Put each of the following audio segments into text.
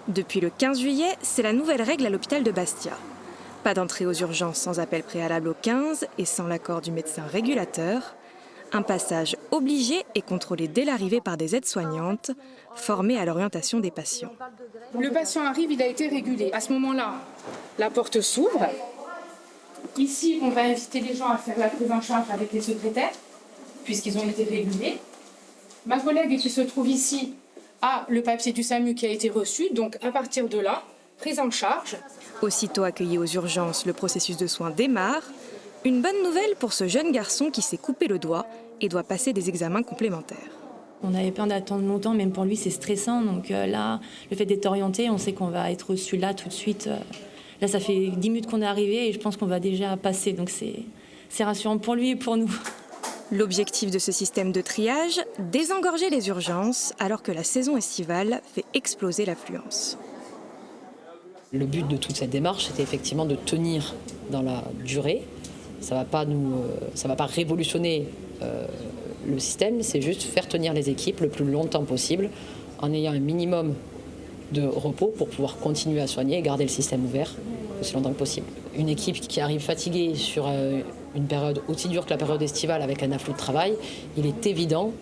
Depuis le 15 juillet, c'est la nouvelle règle à l'hôpital de Bastia. Pas d'entrée aux urgences sans appel préalable au 15 et sans l'accord du médecin régulateur. Un passage obligé et contrôlé dès l'arrivée par des aides-soignantes, formées à l'orientation des patients. Le patient arrive, il a été régulé. À ce moment-là, la porte s'ouvre. Ici, on va inviter les gens à faire la prise en charge avec les secrétaires, puisqu'ils ont été régulés. Ma collègue qui se trouve ici a le papier du SAMU qui a été reçu, donc à partir de là, prise en charge. Aussitôt accueilli aux urgences, le processus de soins démarre. Une bonne nouvelle pour ce jeune garçon qui s'est coupé le doigt et doit passer des examens complémentaires. On avait peur d'attendre longtemps, même pour lui c'est stressant. Donc là, le fait d'être orienté, on sait qu'on va être reçu là tout de suite. Là, ça fait 10 minutes qu'on est arrivé et je pense qu'on va déjà passer. Donc c'est rassurant pour lui et pour nous. L'objectif de ce système de triage, désengorger les urgences alors que la saison estivale fait exploser l'affluence. Le but de toute cette démarche, c'était effectivement de tenir dans la durée. Ça va pas révolutionner le système, c'est juste faire tenir les équipes le plus longtemps possible en ayant un minimum de repos pour pouvoir continuer à soigner et garder le système ouvert aussi longtemps que possible. Une équipe qui arrive fatiguée sur une période aussi dure que la période estivale avec un afflux de travail, il est évident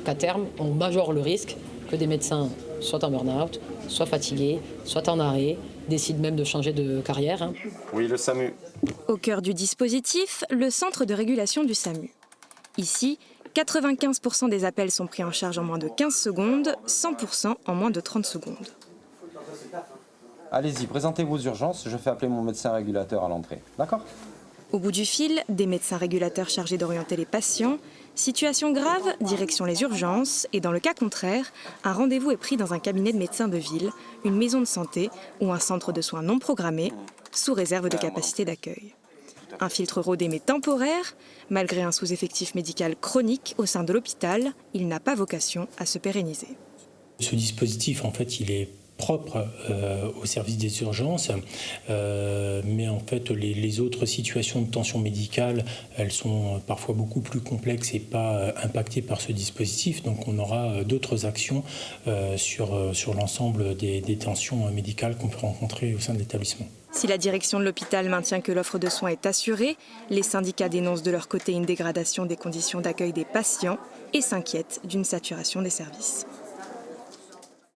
qu'à terme, on majore le risque que des médecins soient en burn-out, soient fatigués, soient en arrêt, décident même de changer de carrière. Oui, le SAMU. Au cœur du dispositif, le centre de régulation du SAMU. Ici, 95% des appels sont pris en charge en moins de 15 secondes, 100% en moins de 30 secondes. Allez-y, présentez vos urgences, je fais appeler mon médecin régulateur à l'entrée. D'accord ? Au bout du fil, des médecins régulateurs chargés d'orienter les patients. Situation grave, direction les urgences. Et dans le cas contraire, un rendez-vous est pris dans un cabinet de médecin de ville, une maison de santé ou un centre de soins non programmés, sous réserve de capacité d'accueil. Un filtre rodé mais temporaire, malgré un sous-effectif médical chronique au sein de l'hôpital, il n'a pas vocation à se pérenniser. Ce dispositif, en fait, il est propre au service des urgences, mais en fait les autres situations de tension médicale, elles sont parfois beaucoup plus complexes et pas impactées par ce dispositif, donc on aura d'autres actions sur l'ensemble des tensions médicales qu'on peut rencontrer au sein de l'établissement. Si la direction de l'hôpital maintient que l'offre de soins est assurée, les syndicats dénoncent de leur côté une dégradation des conditions d'accueil des patients et s'inquiètent d'une saturation des services.